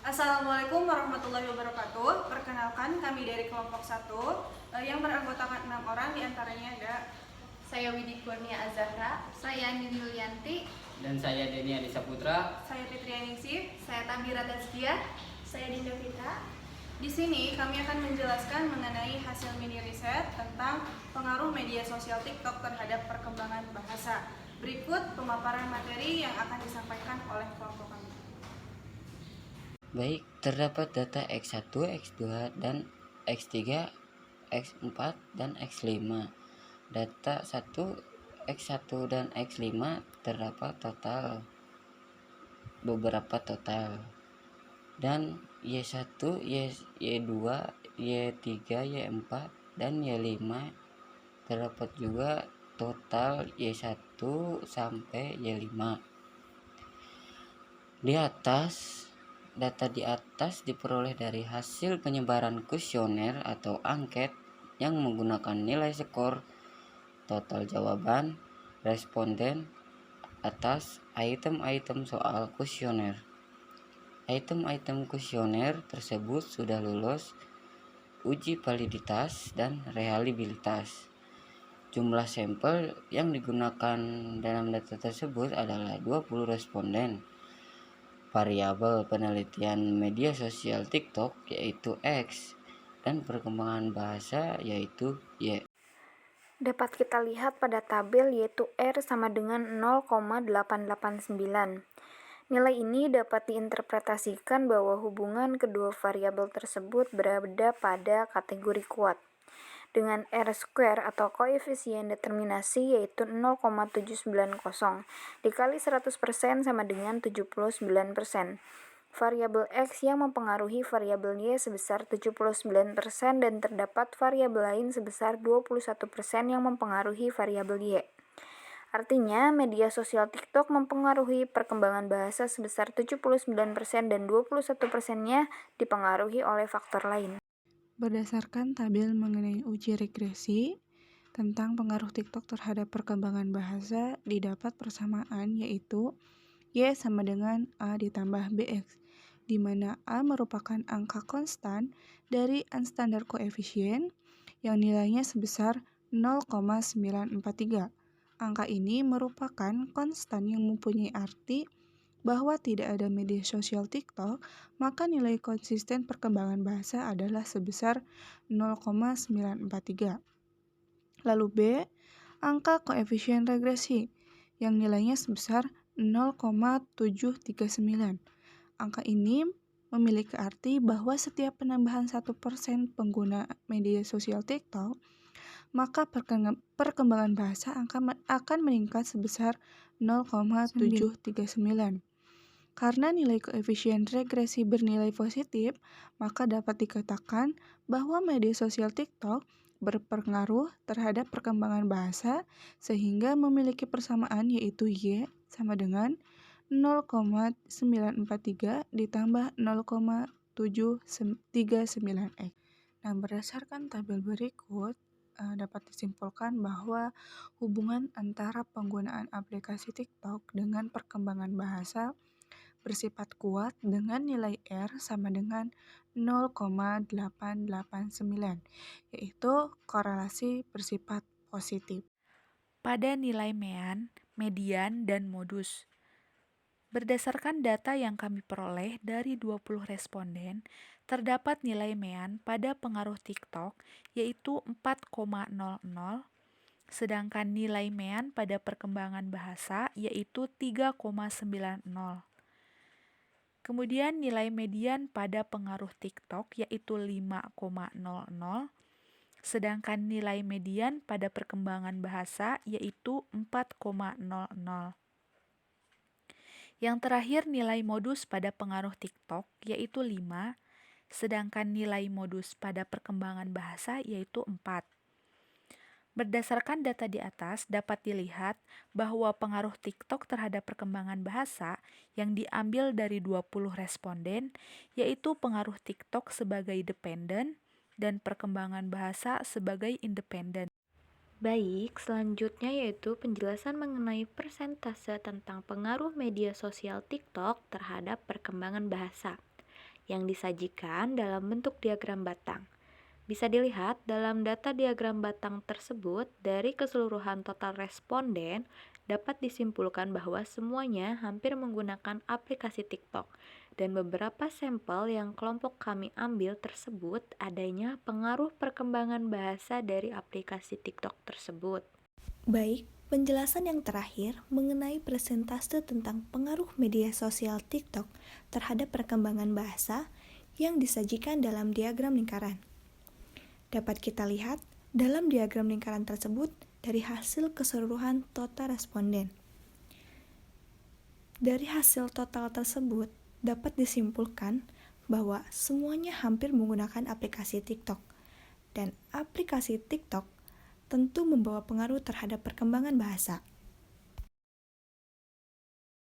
Assalamualaikum warahmatullahi wabarakatuh. Perkenalkan, kami dari kelompok 1 yang beranggotakan 6 orang, diantaranya ada saya Widi Kurnia Azahra, saya Nini Yulianti, dan saya Denny Adisa Putra, saya Fitria Ningsih, saya Tabira Tazkiyah, saya Dinda Fitra. Di sini kami akan menjelaskan mengenai hasil mini riset tentang pengaruh media sosial TikTok terhadap perkembangan bahasa. Berikut pemaparan materi yang akan disampaikan oleh kelompok kami. Baik, terdapat data X1, X2, dan X3, X4, dan X5. Data 1, X1, dan X5 terdapat beberapa total. Dan Y1, Y2, Y3, Y4, dan Y5 terdapat juga total Y1 sampai Y5. Data di atas diperoleh dari hasil penyebaran kuesioner atau angket yang menggunakan nilai skor total jawaban responden atas item-item soal kuesioner. Item-item kuesioner tersebut sudah lulus uji validitas dan reliabilitas. Jumlah sampel yang digunakan dalam data tersebut adalah 20 responden. Variabel penelitian media sosial TikTok yaitu X dan perkembangan bahasa yaitu Y. Dapat kita lihat pada tabel yaitu R sama dengan 0,889. Nilai ini dapat diinterpretasikan bahwa hubungan kedua variabel tersebut berada pada kategori kuat. Dengan R² atau koefisien determinasi yaitu 0,790 dikali 100% sama dengan 79%. Variabel X yang mempengaruhi variabel Y sebesar 79% dan terdapat variabel lain sebesar 21% yang mempengaruhi variabel Y. Artinya, media sosial TikTok mempengaruhi perkembangan bahasa sebesar 79% dan 21%-nya dipengaruhi oleh faktor lain. Berdasarkan tabel mengenai uji regresi tentang pengaruh TikTok terhadap perkembangan bahasa, didapat persamaan yaitu Y sama dengan A ditambah BX, di mana A merupakan angka konstan dari unstandard coefficient yang nilainya sebesar 0,943. Angka ini merupakan konstan yang mempunyai arti bahwa tidak ada media sosial TikTok, maka nilai konsisten perkembangan bahasa adalah sebesar 0,943. Lalu B, angka koefisien regresi, yang nilainya sebesar 0,739. Angka ini memiliki arti bahwa setiap penambahan 1% pengguna media sosial TikTok, maka perkembangan bahasa akan meningkat sebesar 0,739. Karena nilai koefisien regresi bernilai positif, maka dapat dikatakan bahwa media sosial TikTok berpengaruh terhadap perkembangan bahasa sehingga memiliki persamaan yaitu Y sama dengan 0,943 ditambah 0,739X. Nah, berdasarkan tabel berikut, dapat disimpulkan bahwa hubungan antara penggunaan aplikasi TikTok dengan perkembangan bahasa bersifat kuat dengan nilai R sama dengan 0,889, yaitu korelasi bersifat positif. Pada nilai mean, median, dan modus. Berdasarkan data yang kami peroleh dari 20 responden, terdapat nilai mean pada pengaruh TikTok yaitu 4,00, sedangkan nilai mean pada perkembangan bahasa yaitu 3,90. Kemudian nilai median pada pengaruh TikTok yaitu 5,00, sedangkan nilai median pada perkembangan bahasa yaitu 4,00. Yang terakhir nilai modus pada pengaruh TikTok yaitu 5, sedangkan nilai modus pada perkembangan bahasa yaitu 4. Berdasarkan data di atas, dapat dilihat bahwa pengaruh TikTok terhadap perkembangan bahasa yang diambil dari 20 responden, yaitu pengaruh TikTok sebagai dependen dan perkembangan bahasa sebagai independen. Baik, selanjutnya yaitu penjelasan mengenai persentase tentang pengaruh media sosial TikTok terhadap perkembangan bahasa. yang disajikan dalam bentuk diagram batang. Bisa dilihat dalam data diagram batang tersebut, dari keseluruhan total responden dapat disimpulkan bahwa semuanya hampir menggunakan aplikasi TikTok. Dan beberapa sampel yang kelompok kami ambil tersebut adanya pengaruh perkembangan bahasa dari aplikasi TikTok tersebut. Baik, penjelasan yang terakhir mengenai persentase tentang pengaruh media sosial TikTok terhadap perkembangan bahasa yang disajikan dalam diagram lingkaran. Dapat kita lihat dalam diagram lingkaran tersebut dari hasil keseluruhan total responden. Dari hasil total tersebut dapat disimpulkan bahwa semuanya hampir menggunakan aplikasi TikTok, dan aplikasi TikTok tentu membawa pengaruh terhadap perkembangan bahasa.